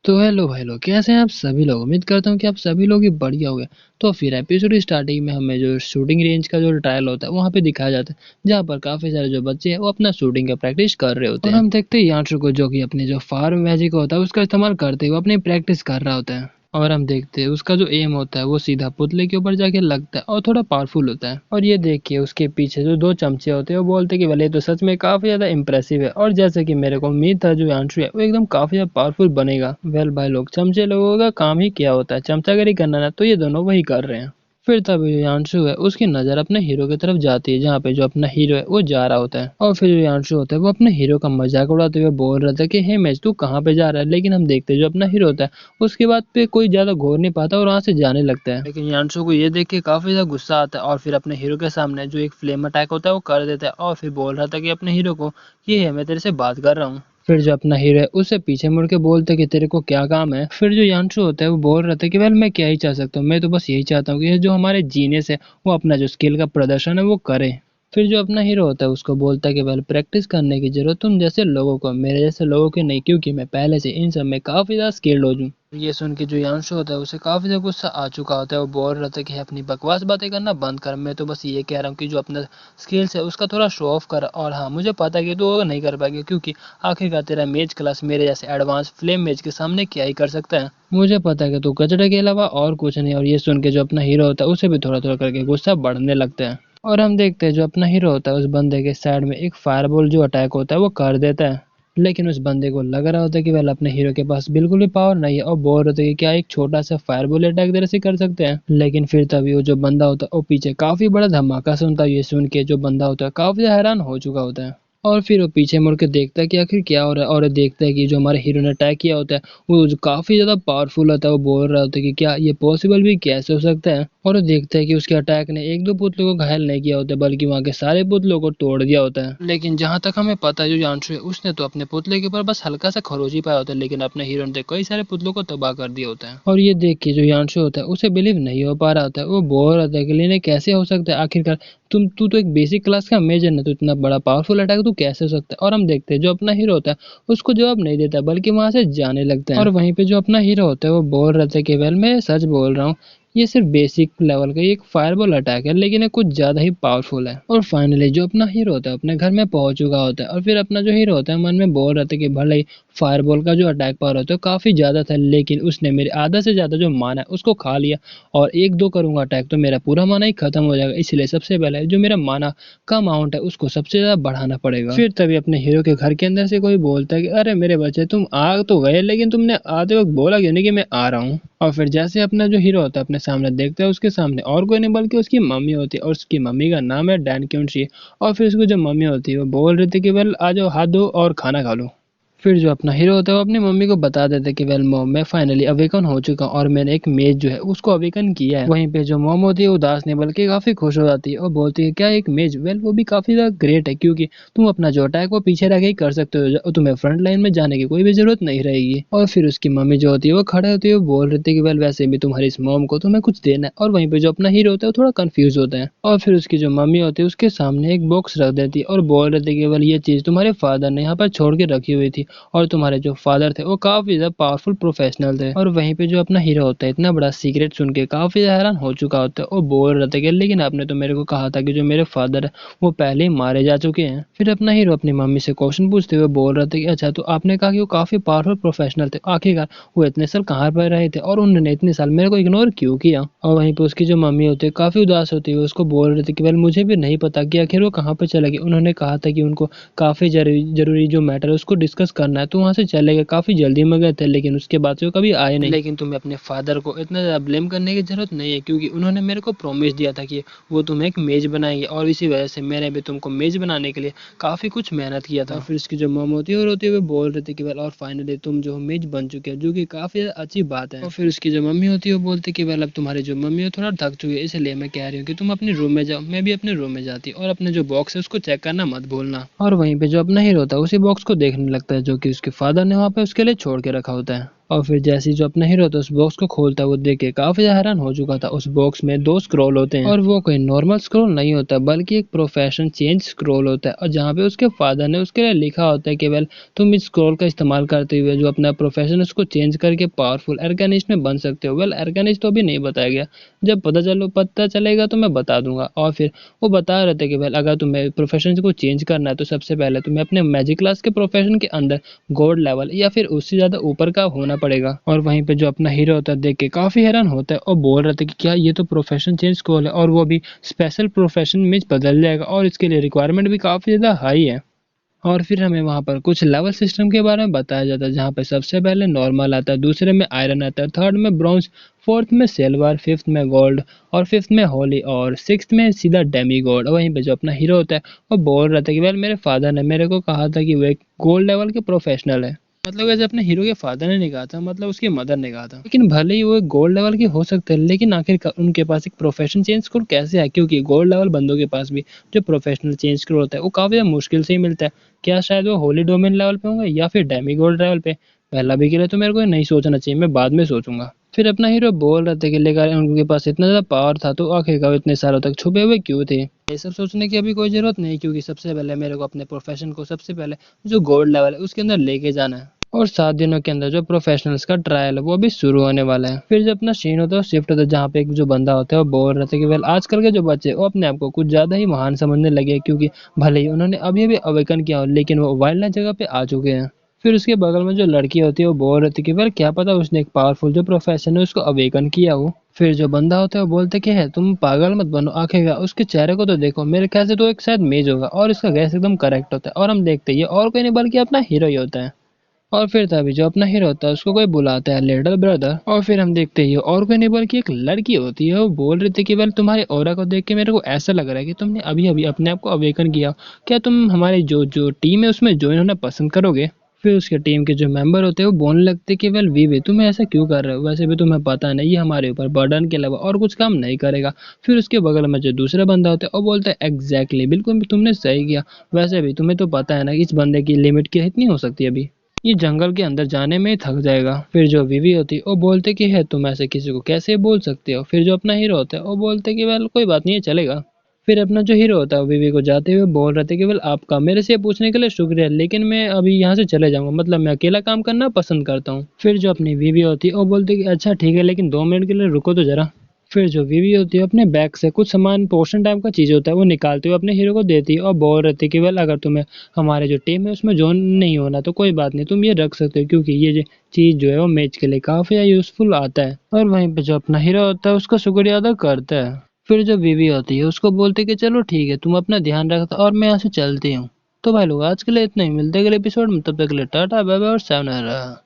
तो हेलो भाई लोग, कैसे हैं आप सभी लोग। उम्मीद करता हूँ कि आप सभी लोग ही बढ़िया हो गए। तो फिर एपिसोड स्टार्टिंग में हमें जो शूटिंग रेंज का जो ट्रायल होता है वहाँ पे दिखाया जाता है, जहाँ पर काफी सारे जो बच्चे हैं वो अपना शूटिंग का प्रैक्टिस कर रहे होते हैं। और हम देखते हैं यांशु को, जो कि अपने जो फायर मैजिक होता है उसका इस्तेमाल करते हुए अपनी प्रैक्टिस कर रहा होता है। और हम देखते हैं उसका जो एम होता है वो सीधा पुतले के ऊपर जाके लगता है और थोड़ा पावरफुल होता है। और ये देखिए उसके पीछे जो दो चमचे होते हैं वो बोलते हैं कि भले तो सच में काफी ज्यादा इंप्रेसिव है, और जैसे कि मेरे को उम्मीद था जो यांशु है वो एकदम काफी ज्यादा पावरफुल बनेगा। वेल भाई लोग, चमचे लोगों का काम ही क्या होता है, चमचागिरी करना ना, तो ये दोनों वही कर रहे हैं। फिर तभी जो यांशु है उसकी नजर अपने हीरो की तरफ जाती है, जहाँ पे जो अपना हीरो है वो जा रहा होता है। और फिर जो यांशु होता है वो अपने हीरो का मजाक उड़ाते हुए बोल रहा था कि हे मैच तू कहाँ पे जा रहा है, लेकिन हम देखते हैं जो अपना हीरो होता है उसके बाद पे कोई ज्यादा घोर नहीं पाता और वहां से जाने लगता है। लेकिन यांशु को ये देख के काफी ज्यादा गुस्सा आता है और फिर अपने हीरो के सामने जो एक फ्लेम अटैक होता है वो कर देता है, और फिर बोल रहा था कि अपने हीरो को ये है मैं तेरे से बात कर रहा हूँ। फिर जो अपना हीरो है उससे पीछे मुड़ के बोलते कि तेरे को क्या काम है। फिर जो यांशु होता है वो बोल रहा था कि वेल मैं क्या ही चाह सकता हूँ, मैं तो बस यही चाहता हूँ कि ये जो हमारे जीनियस है वो अपना जो स्किल का प्रदर्शन है वो करे। फिर जो अपना हीरो होता है उसको बोलता है कि वेल प्रैक्टिस करने की जरूरत तुम जैसे लोगों को, मेरे जैसे लोगों की नहीं, क्योंकि मैं पहले से इन सब में काफी ज्यादा स्किल्ड हो हूँ। ये सुन के जो यांशु होता है उसे काफी ज्यादा गुस्सा आ चुका होता है। वो बोल रहा था कि अपनी बकवास बातें करना बंद कर, मैं तो बस ये कह रहा हूँ कि जो अपना स्किल्स है उसका थोड़ा शो ऑफ कर। और हाँ, मुझे पता है कि तू वो नहीं कर पाएगी, क्योंकि आखिरकार तेरा मेज क्लास मेरे जैसे एडवांस फ्लेम मेज के सामने क्या ही कर सकता है। मुझे पता है कि तू कचड़े के अलावा और कुछ नहीं। और ये सुन के जो अपना हीरो होता है उसे भी थोड़ा थोड़ा करके गुस्सा बढ़ने लगता है। और हम देखते हैं जो अपना हीरो होता है उस बंदे के साइड में एक फायरबॉल जो अटैक होता है वो कर देता है। लेकिन उस बंदे को लग रहा होता है कि वेल अपने हीरो के पास बिल्कुल भी पावर नहीं है, और बोल रहे थे कि क्या एक छोटा सा फायरबॉल अटैक तेरे से कर सकते हैं। लेकिन फिर तभी वो जो बंदा होता है वो पीछे काफी बड़ा धमाका सुनता है। ये सुन के जो बंदा होता है काफी हैरान हो चुका होता है। और फिर वो पीछे मुड़ के देखता है कि आखिर क्या हो रहा है, और देखता है कि जो हमारे हीरो ने अटैक किया होता है वो जो काफी ज्यादा पावरफुल होता है। वो बोल रहा होता है कि क्या ये पॉसिबल भी कैसे हो सकता है। और वो देखता है कि उसके अटैक ने एक दो पुतलों को घायल नहीं किया होता बल्कि वहां के सारे पुतलों को तोड़ दिया होता है। लेकिन जहां तक हमें पता है जो यांशु है उसने तो अपने पुतले के ऊपर बस हल्का सा खरोच ही पाया होता है, लेकिन अपने हीरो ने कई सारे पुतलों को तबाह कर दिया होता है। और ये देख के जो यांशु होता है उसे बिलीव नहीं हो पा रहा होता है। वो बोल रहा था कि लेने कैसे हो सकता है, आखिरकार तू तो एक बेसिक क्लास का मेजर ना, तो इतना बड़ा पावरफुल अटैक तू कैसे हो सकता है। और हम देखते हैं जो अपना हीरो होता है उसको जवाब नहीं देता बल्कि वहां से जाने लगता है। और वहीं पे जो अपना हीरो होता है वो बोल रहा था कि वेल मैं सच बोल रहा हूँ, ये सिर्फ बेसिक लेवल का एक फायरबॉल अटैक है, लेकिन ये कुछ ज्यादा ही पावरफुल है। और फाइनली जो अपना हीरो होता है अपने घर में पहुंच चुका होता है, और फिर अपना जो हीरो होता है मन में बोल रहा था कि भले ही फायरबॉल का जो अटैक पावर होता है काफी ज्यादा था, लेकिन उसने मेरे आधा से ज्यादा जो माना है उसको खा लिया, और एक दो करूंगा अटैक तो मेरा पूरा माना ही खत्म हो जाएगा। इसलिए सबसे पहले जो मेरा माना का अमाउंट है उसको सबसे ज्यादा बढ़ाना पड़ेगा। फिर तभी अपने हीरो के घर के अंदर से कोई बोलता है कि अरे मेरे बच्चे, तुम आ तो गए, लेकिन तुमने आते वक्त बोला क्यों नहीं कि मैं आ रहा हूँ। और फिर जैसे अपना जो हीरो होता है अपने सामने देखता है, उसके सामने और कोई नहीं बल्कि उसकी मम्मी होती है, और उसकी मम्मी का नाम है डैन क्यूंसी। और फिर उसकी जो मम्मी होती है वो बोल रही थी कि वेल आ जाओ, हाथ धो और खाना खा लो। फिर जो अपना हीरो होता है वो अपनी मम्मी को बता देता है कि वेल मॉम, मैं फाइनली अवेकन हो चुका हूँ और मैंने एक मेज जो है उसको अवेकन किया है। वहीं पे जो मॉम होती है उदास नहीं बल्कि काफी खुश हो जाती है और बोलती है क्या एक मेज, वेल वो भी काफी ज्यादा ग्रेट है, क्योंकि तुम अपना जो अटैक वो पीछे रह के ही कर सकते हो, तुम्हें फ्रंट लाइन में जाने की कोई भी जरूरत नहीं रहेगी। और फिर उसकी मम्मी जो होती है वो खड़े होती है, वो बोल रही थी कि वेल वैसे भी तुम्हारी इस मॉम को तुम्हें कुछ देना है। और वहीं पे जो अपना हीरो होता है वो थोड़ा कंफ्यूज होता है, और फिर उसकी जो मम्मी होती है उसके सामने एक बॉक्स रख देती है और बोल रही थी कि वेल ये चीज तुम्हारे फादर ने यहाँ पर छोड़ के रखी हुई थी, और तुम्हारे जो फादर थे वो काफी ज्यादा पावरफुल प्रोफेशनल थे। और वहीं पे जो अपना हीरो होता है इतना बड़ा सीक्रेट सुन के काफी हैरान हो चुका होता है। वो बोल रहे थे कि लेकिन आपने तो मेरे को कहा था कि जो मेरे फादर है वो पहले ही मारे जा चुके हैं। फिर अपना हीरो अपनी मम्मी से क्वेश्चन पूछते हुए बोल रहे थे कि अच्छा, तो आपने कहा कि वो काफी पावरफुल प्रोफेशनल थे, आखिरकार वो इतने साल कहाँ पर रहे थे और उन्होंने इतने साल मेरे को इग्नोर क्यों किया। और वहीं पे उसकी जो मम्मी होती है काफी उदास होती है, उसको बोल रहे थे कि वेल मुझे भी नहीं पता कि आखिर वो कहाँ पे चले गए, उन्होंने कहा था कि उनको काफी जरूरी जो मैटर है उसको डिस्कस करना है, तो वहां से चले गए, काफी जल्दी में गए थे, लेकिन उसके बाद से वो कभी आए नहीं। लेकिन तुम्हें अपने फादर को इतना ज्यादा ब्लेम करने की जरूरत नहीं है, क्योंकि उन्होंने मेरे को प्रॉमिस दिया था कि वो तुम्हें एक मेज बनाएंगे, और इसी वजह से मैंने भी तुमको मेज बनाने के लिए काफी कुछ मेहनत किया था। फिर उसकी जो मम होती है और होते हुए बोल रहे थे कि वेल और फाइनली तुम जो मेज बन चुके हो, जो कि काफी अच्छी बात है। और फिर उसकी जो मम्मी होती है वो बोलती कि वेल अब तुम्हारी जो मम्मी हो थोड़ा थक चुकी है, इसलिए मैं कह रही हूँ कि तुम अपने रूम में जाओ। मैं भी अपने रूम में जाती, और अपने जो बॉक्स है उसको चेक करना मत भूलना। और वहीं पे जो अपना हीरो होता है उसी बॉक्स को देखने लगता है जो कि उसके फादर ने वहाँ पे उसके लिए छोड़ के रखा होता है। और फिर जैसे ही जो अपना हीरो होता है उस बॉक्स को खोलता है, वो देख के काफी हैरान हो चुका था। उस बॉक्स में 2 स्क्रॉल होते हैं और वो कोई नॉर्मल स्क्रॉल नहीं होता बल्कि एक प्रोफेशन चेंज स्क्रॉल होता है, और जहाँ पे उसके फादर ने उसके लिए लिखा होता है कि वेल तुम इस स्क्रॉल का इस्तेमाल करते हुए जो अपना प्रोफेशन उसको चेंज करके पावरफुल एर्गेनिस्ट में बन सकते हो। वेल एर्गेनिस्ट तो अभी नहीं बताया गया, जब पता चलेगा तो मैं बता दूंगा। और फिर वो बता रहे थे कि वेल अगर तुम्हें प्रोफेशन को चेंज करना है तो सबसे पहले तुम्हें अपने मैजिक क्लास के प्रोफेशन के अंदर गॉड लेवल या फिर उससे ज्यादा ऊपर का होना पड़ेगा। और वहीं पे जो अपना हीरो होता है देख के काफी हैरान होता है और बोल रहे थे कि क्या ये तो प्रोफेशन चेंज स्क्रॉल है और वो भी स्पेशल प्रोफेशन में बदल जाएगा और इसके लिए रिक्वायरमेंट भी काफी ज्यादा हाई है। और फिर हमें वहाँ पर कुछ लेवल सिस्टम के बारे में बताया जाता है, जहाँ पे सबसे पहले नॉर्मल आता है, दूसरे में आयरन आता है, थर्ड में ब्रॉन्ज, फोर्थ में सिल्वर, फिफ्थ में गोल्ड और फिफ्थ में होली और सिक्स्थ में सीधा डेमी गॉड। और वहीं पे जो अपना हीरो होता है वो बोल रहा था कि वेल मेरे फादर ने मेरे को कहा था कि वो एक गोल्ड लेवल के प्रोफेशनल है। मतलब वैसे अपने हीरो के फादर ने नहीं कहा था, मतलब उसकी मदर ने कहा था। लेकिन भले ही वो एक गोल्ड लेवल के हो सकते हैं, लेकिन आखिर उनके पास एक प्रोफेशन चेंज स्कोर कैसे है, क्योंकि गोल्ड लेवल बंदों के पास भी जो प्रोफेशनल चेंज स्कोर होता है वो काफी मुश्किल से ही मिलता है। क्या शायद वो होली डोमेन लेवल पे होंगे या फिर डेमी गोल्ड लेवल पे? पहला भी के लिए तो मेरे को नहीं सोचना चाहिए, मैं बाद में सोचूंगा। फिर अपना हीरो बोल रहे थे कि लेकर उनके पास इतना ज्यादा पावर था तो आखिरकार वो इतने सालों तक छुपे हुए क्यों थे? ये सब सोचने की अभी कोई जरूरत नहीं, क्योंकि सबसे पहले मेरे को अपने प्रोफेशन को सबसे पहले जो गोल्ड लेवल है उसके अंदर लेके जाना है। और 7 दिनों के अंदर जो प्रोफेशनल्स का ट्रायल है वो भी शुरू होने वाला है। फिर जो अपना सीन होता है शिफ्ट होता है, जहाँ पे एक जो बंदा होता है वो बोल रहा था कि वेल आजकल के जो बच्चे वो अपने आप को कुछ ज्यादा ही महान समझने लगे, क्योंकि भले ही उन्होंने अभी अभी अवेकन किया हो लेकिन वो वाइल्ड लाइफ जगह पे आ चुके हैं। फिर उसके बगल में जो लड़की होती है वो बोल रही थी कि वेल क्या पता उसने एक पावरफुल जो प्रोफेशन है उसको अवेकन किया हो। फिर जो बंदा होता है वो बोलते कि है तुम पागल मत बनो, आखिरकार उसके चेहरे को तो देखो, मेरे ख्याल से तो एक शायद मेज होगा और इसका गैस एकदम करेक्ट होता है। और हम देखते ही और कोई नहीं बल्कि अपना हीरो ही होता है। और फिर तभी जो अपना हीरो होता है उसको कोई बुलाता है लिटिल ब्रदर, और फिर हम देखते ही और कोई नहीं बल्कि एक लड़की होती है। वो बोल रही थी कि वेल तुम्हारे ऑरा को देख के मेरे को ऐसा लग रहा है कि तुमने अभी अभी अपने आप को अवेकन किया, क्या तुम हमारी जो जो टीम है उसमें ज्वाइन होना पसंद करोगे? फिर उसके टीम के जो मेंबर होते हैं वो बोलने लगते कि वेल वी तुम्हें ऐसा क्यों कर रहे हो, वैसे भी तुम्हें पता नहीं ये हमारे ऊपर बर्डन के अलावा और कुछ काम नहीं करेगा। फिर उसके बगल में जो दूसरा बंदा होता है वो बोलता है एग्जैक्टली बिल्कुल तुमने सही किया, वैसे भी तुम्हें तो पता है ना इस बंदे की लिमिट क्या इतनी हो सकती है, अभी ये जंगल के अंदर जाने में ही थक जाएगा। फिर जो विवी होती है वो बोलते कि है तुम ऐसे किसी को कैसे बोल सकते हो? फिर जो अपना हीरो होता है वो बोलते कि वेल कोई बात नहीं है चलेगा। फिर अपना जो हीरो होता है वो विवी को जाते हुए बोल रहे थे कि वेल आपका मेरे से ये पूछने के लिए शुक्रिया, लेकिन मैं अभी यहाँ से चले जाऊंगा, मतलब मैं अकेला काम करना पसंद करता हूँ। फिर जो अपनी विवी होती है वो बोलती कि अच्छा ठीक है लेकिन 2 मिनट के लिए रुको तो जरा। फिर जो बीवी होती है अपने बैग से कुछ सामान पोर्शन टाइप का चीज होता है वो निकालते हुए अपने हीरो को देती है और बोल रही थी कि वेल अगर तुम्हें हमारे जो टीम है उसमें ज्वाइन नहीं होना तो कोई बात नहीं, तुम ये रख सकते हो, क्योंकि ये जो चीज जो है वो मैच के लिए काफी यूजफुल आता है। और वहीं पे जो अपना हीरो होता है उसका शुक्रिया अदा करता है। फिर जो बीवी होती है उसको बोलती है कि चलो ठीक है तुम अपना ध्यान रखता और मैं यहाँ से चलती हूँ। तो भाई लोग आज के लिए इतना ही, मिलते अगले एपिसोड में, तब तक के लिए टाटा बाय बाय और sayonara।